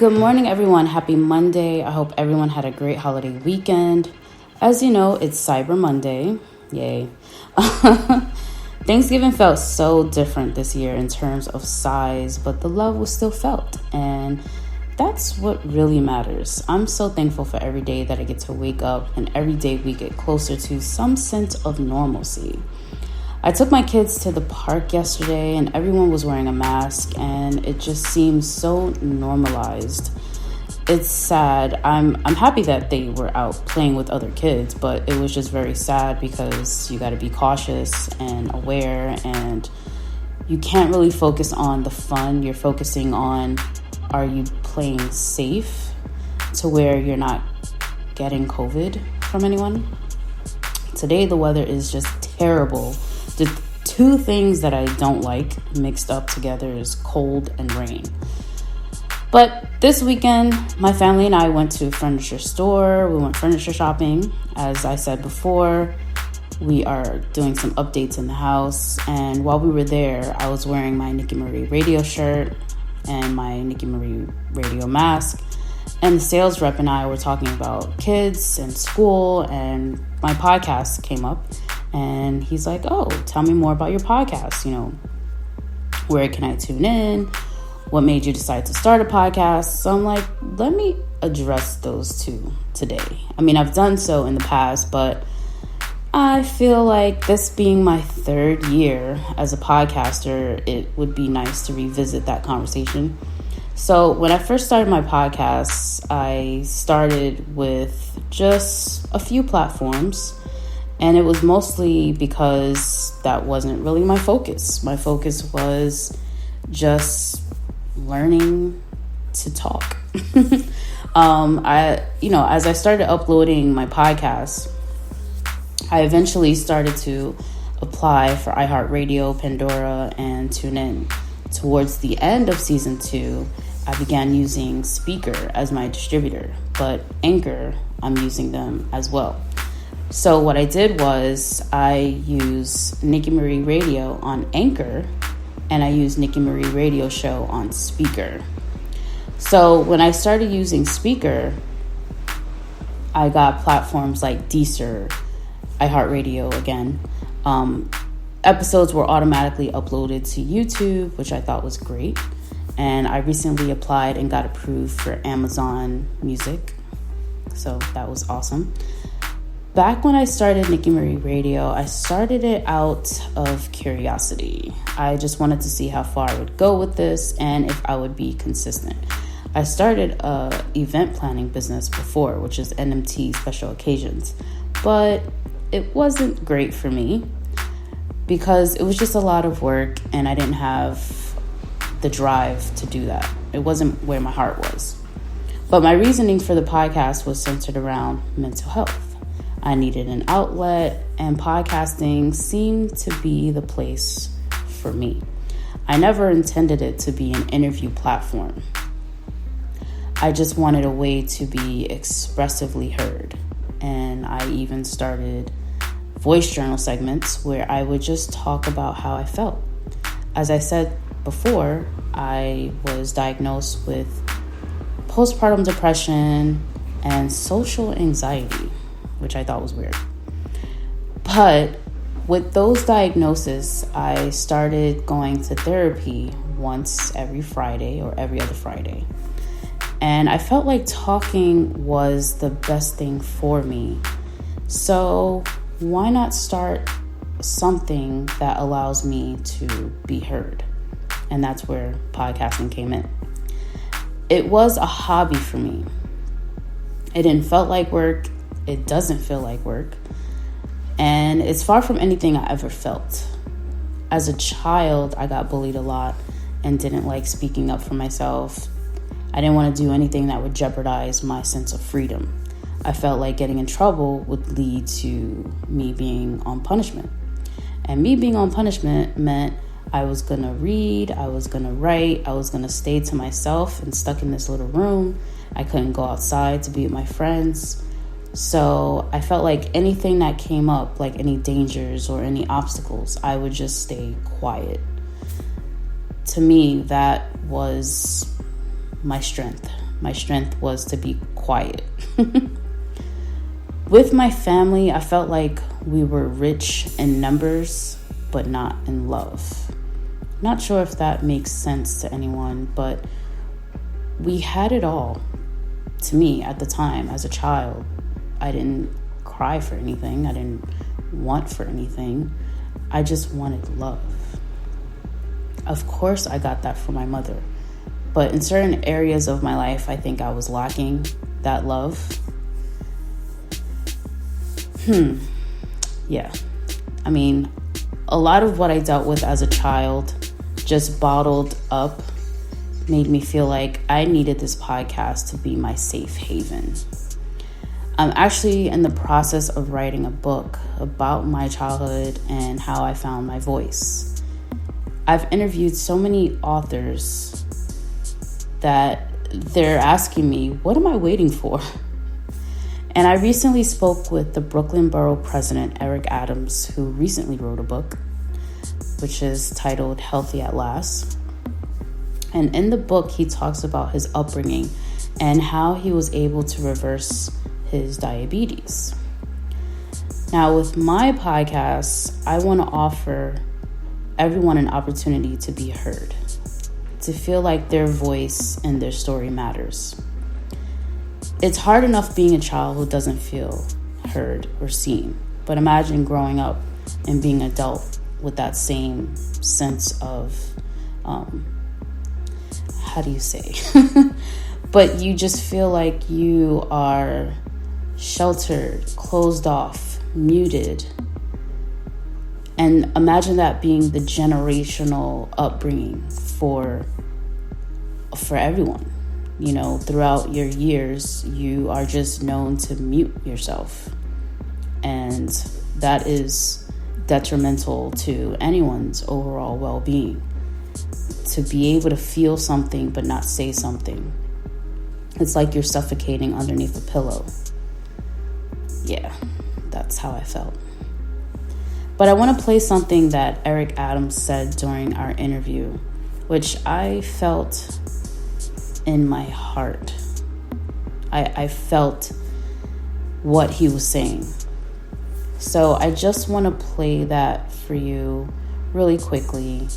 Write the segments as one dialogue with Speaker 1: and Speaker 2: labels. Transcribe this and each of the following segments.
Speaker 1: Good morning, everyone. Happy Monday. I hope everyone had a great holiday weekend. As you know, it's Cyber Monday. Yay. Thanksgiving felt so different this year in terms of size, but the love was still felt. And that's what really matters. I'm so thankful for every day that I get to wake up and every day we get closer to some sense of normalcy. I took my kids to the park yesterday and everyone was wearing a mask and it just seems so normalized. It's sad. I'm happy that they were out playing with other kids, but it was just very sad because you got to be cautious and aware and you can't really focus on the fun. You're focusing on, are you playing safe to where you're not getting COVID from anyone? Today the weather is just terrible. The two things that I don't like mixed up together is cold and rain. But this weekend, my family and I went to a furniture store. We went furniture shopping. As I said before, we are doing some updates in the house. And while we were there, I was wearing my Nikki Marie radio shirt and my Nikki Marie radio mask. And the sales rep and I were talking about kids and school, and my podcast came up. And he's like, oh, tell me more about your podcast. Where can I tune in? What made you decide to start a podcast? So I'm like, let me address those two today. I mean, I've done so in the past, but I feel like this being my third year as a podcaster, it would be nice to revisit that conversation. So when I first started my podcast, I started with just a few platforms. And it was mostly because that wasn't really my focus. My focus was just learning to talk. As I started uploading my podcast, I eventually started to apply for iHeartRadio, Pandora, and TuneIn. Towards the end of season 2, I began using Speaker as my distributor, but Anchor, I'm using them as well. So what I did was I use Nikki Marie Radio on Anchor and I use Nikki Marie Radio Show on Speaker. So when I started using Speaker, I got platforms like Deezer, iHeartRadio again. Episodes were automatically uploaded to YouTube, which I thought was great. And I recently applied and got approved for Amazon Music. So that was awesome. Back when I started Nikki Marie Radio, I started it out of curiosity. I just wanted to see how far I would go with this and if I would be consistent. I started a event planning business before, which is NMT Special Occasions, but it wasn't great for me because it was just a lot of work and I didn't have the drive to do that. It wasn't where my heart was. But my reasoning for the podcast was centered around mental health. I needed an outlet, and podcasting seemed to be the place for me. I never intended it to be an interview platform. I just wanted a way to be expressively heard. And I even started voice journal segments where I would just talk about how I felt. As I said before, I was diagnosed with postpartum depression and social anxiety, which I thought was weird. But with those diagnoses, I started going to therapy once every Friday or every other Friday. And I felt like talking was the best thing for me. So why not start something that allows me to be heard? And that's where podcasting came in. It was a hobby for me. It didn't feel like work. It doesn't feel like work. And it's far from anything I ever felt. As a child, I got bullied a lot and didn't like speaking up for myself. I didn't want to do anything that would jeopardize my sense of freedom. I felt like getting in trouble would lead to me being on punishment. And me being on punishment meant I was going to read, I was going to write, I was going to stay to myself and stuck in this little room. I couldn't go outside to be with my friends. So I felt like anything that came up, like any dangers or any obstacles, I would just stay quiet. To me, that was my strength. my strength was to be quiet. With my family, I felt like we were rich in numbers, but not in love. Not sure if that makes sense to anyone, but we had it all. To me, at the time, as a child, I didn't cry for anything. I didn't want for anything. I just wanted love. Of course, I got that from my mother. But in certain areas of my life, I think I was lacking that love. Yeah. I mean, a lot of what I dealt with as a child just bottled up made me feel like I needed this podcast to be my safe haven. I'm actually in the process of writing a book about my childhood and how I found my voice. I've interviewed so many authors that they're asking me, what am I waiting for? And I recently spoke with the Brooklyn Borough President, Eric Adams, who recently wrote a book, which is titled Healthy at Last. And in the book, he talks about his upbringing and how he was able to reverse his diabetes. Now, with my podcast, I want to offer everyone an opportunity to be heard, to feel like their voice and their story matters. It's hard enough being a child who doesn't feel heard or seen, but imagine growing up and being an adult with that same sense of how do you say? But you just feel like you are sheltered, closed off, muted. And imagine that being the generational upbringing for everyone. You know, throughout your years, you are just known to mute yourself. And that is detrimental to anyone's overall well-being. To be able to feel something but not say something. It's like you're suffocating underneath a pillow. Yeah, that's how I felt. But I want to play something that Eric Adams said during our interview, which I felt in my heart. I felt what he was saying. So I just want to play that for you really quickly.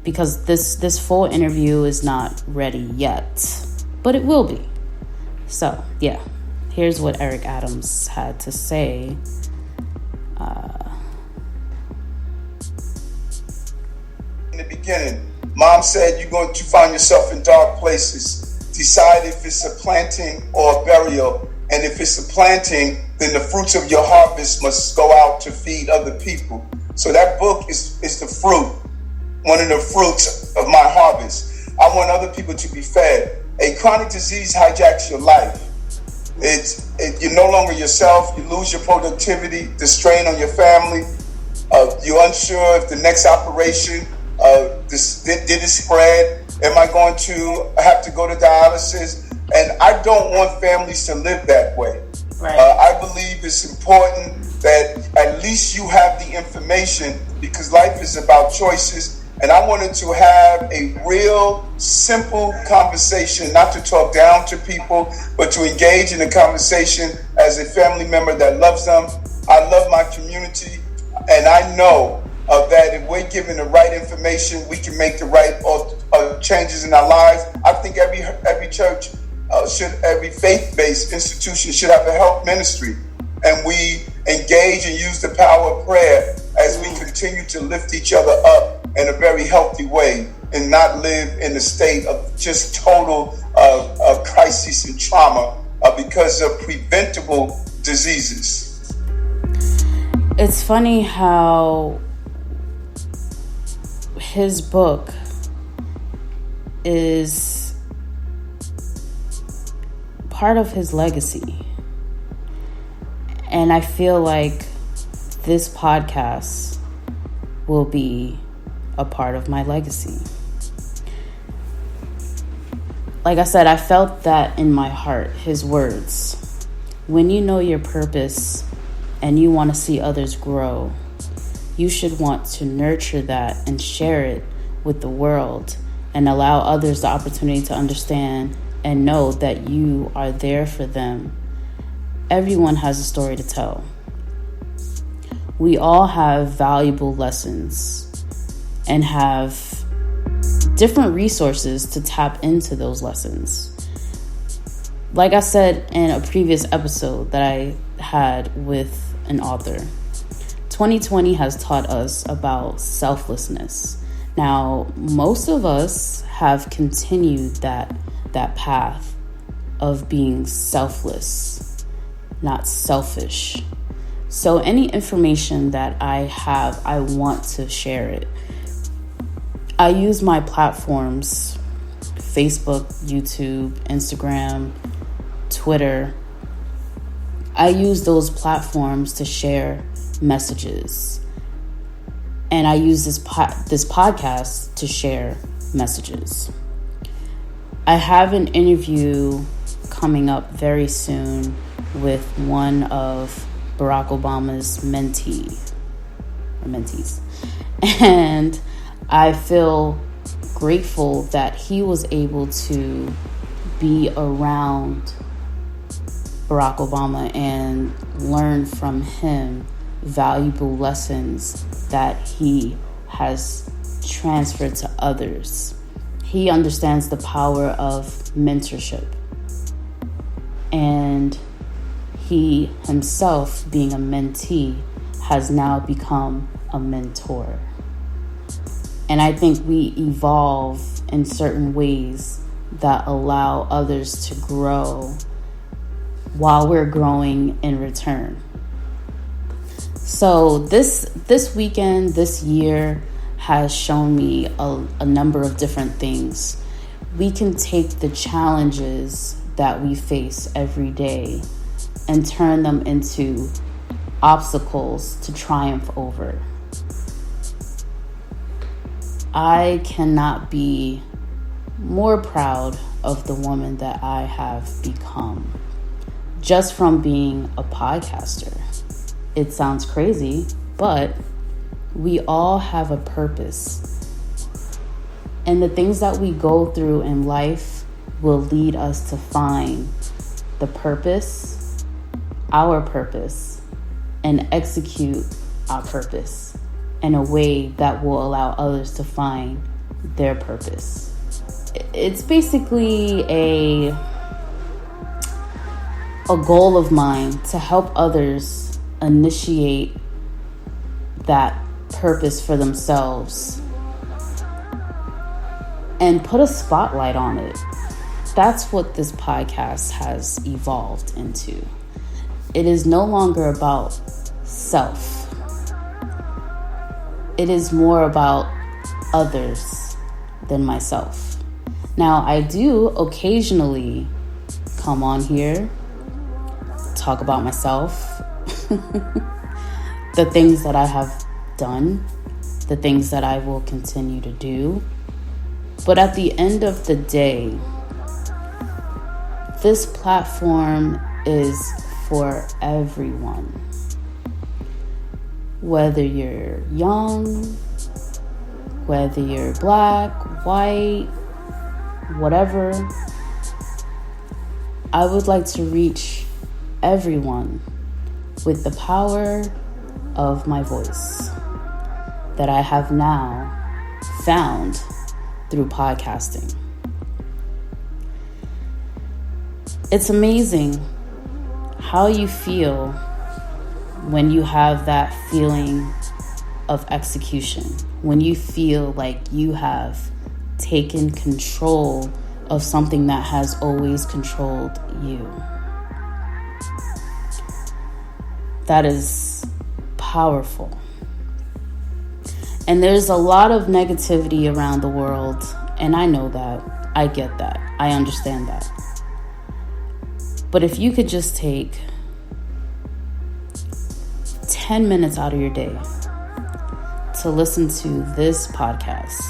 Speaker 1: Because this full interview is not ready yet, but it will be. So, yeah, here's what Eric Adams had to say.
Speaker 2: In the beginning, Mom said you're going to find yourself in dark places. Decide if it's a planting or a burial. And if it's a planting, then the fruits of your harvest must go out to feed other people. So that book is the fruit, one of the fruits of my harvest. I want other people to be fed. A chronic disease hijacks your life. You're no longer yourself. You lose your productivity, the strain on your family. You're unsure if the next operation did it spread. Am I going to have to go to dialysis? And I don't want families to live that way.
Speaker 1: Right.
Speaker 2: I believe it's important that at least you have the information, because life is about choices. And I wanted to have a real simple conversation, not to talk down to people, but to engage in a conversation as a family member that loves them. I love my community, and I know that if we're given the right information, we can make the right changes in our lives. I think every church every faith-based institution should have a health ministry, and we engage and use the power of prayer as we continue to lift each other up in a very healthy way and not live in a state of just total crisis and trauma because of preventable diseases.
Speaker 1: It's funny how his book is part of his legacy. And I feel like this podcast will be a part of my legacy. Like I said, I felt that in my heart, his words. When you know your purpose and you want to see others grow, you should want to nurture that and share it with the world and allow others the opportunity to understand and know that you are there for them. Everyone has a story to tell. We all have valuable lessons and have different resources to tap into those lessons. Like I said in a previous episode that I had with an author, 2020 has taught us about selflessness. Now, most of us have continued that path of being selfless, not selfish. So any information that I have, I want to share it. I use my platforms, Facebook, YouTube, Instagram, Twitter. I use those platforms to share messages. And I use this podcast to share messages. I have an interview coming up very soon with one of Barack Obama's mentees. And I feel grateful that he was able to be around Barack Obama and learn from him valuable lessons that he has transferred to others. He understands the power of mentorship. And he himself, being a mentee, has now become a mentor. And I think we evolve in certain ways that allow others to grow while we're growing in return. So this weekend, this year has shown me a number of different things. We can take the challenges that we face every day and turn them into obstacles to triumph over. I cannot be more proud of the woman that I have become just from being a podcaster. It sounds crazy, but we all have a purpose. And the things that we go through in life will lead us to find the purpose, our purpose, and execute our purpose in a way that will allow others to find their purpose. It's basically a goal of mine to help others initiate that purpose for themselves and put a spotlight on it. That's what this podcast has evolved into. It is no longer about self. It is more about others than myself. Now, I do occasionally come on here, talk about myself, the things that I have done, the things that I will continue to do. But at the end of the day, this platform is for everyone. Whether you're young, whether you're black, white, whatever, I would like to reach everyone with the power of my voice that I have now found through podcasting. It's amazing how you feel when you have that feeling of execution, when you feel like you have taken control of something that has always controlled you. That is powerful. And there's a lot of negativity around the world, and I know that. I get that. I understand that. But if you could just take 10 minutes out of your day to listen to this podcast,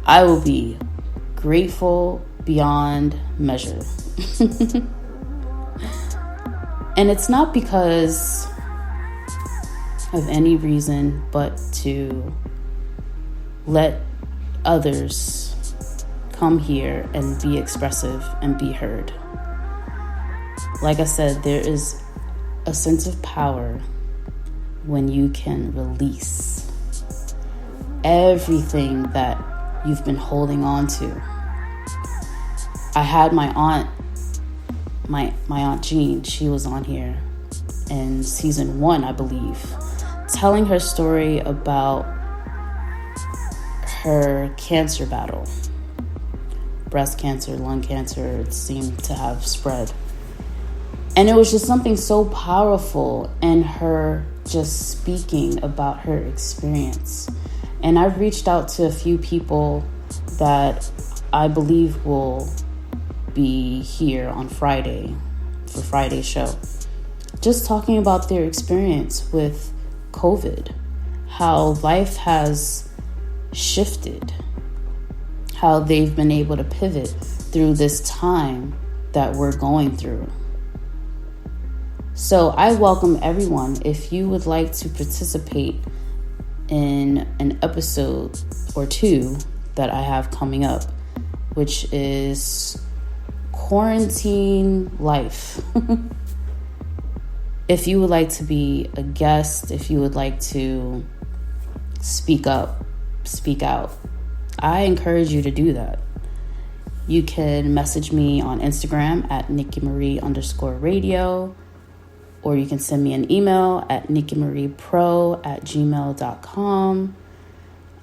Speaker 1: I will be grateful beyond measure. And it's not because of any reason but to let others come here and be expressive and be heard. Like I said, there is a sense of power when you can release everything that you've been holding on to. I had my aunt Jean, she was on here in season 1, I believe, telling her story about her cancer battle. Breast cancer, lung cancer, it seemed to have spread. And it was just something so powerful in her just speaking about her experience. And I've reached out to a few people that I believe will be here on Friday for Friday's show, just talking about their experience with COVID, how life has shifted, how they've been able to pivot through this time that we're going through. So I welcome everyone. If you would like to participate in an episode or 2 that I have coming up, which is quarantine life. If you would like to be a guest, if you would like to speak up, speak out, I encourage you to do that. You can message me on Instagram at NikkiMarie_radio, or you can send me an email at NikkiMariePro@gmail.com.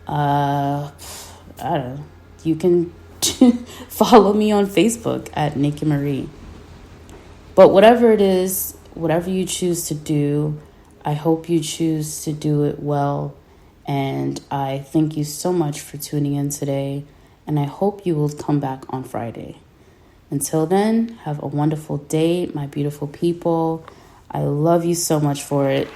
Speaker 1: I don't know. You can follow me on Facebook at Nikki Marie. But whatever it is, whatever you choose to do, I hope you choose to do it well. And I thank you so much for tuning in today. And I hope you will come back on Friday. Until then, have a wonderful day, my beautiful people. I love you so much for it.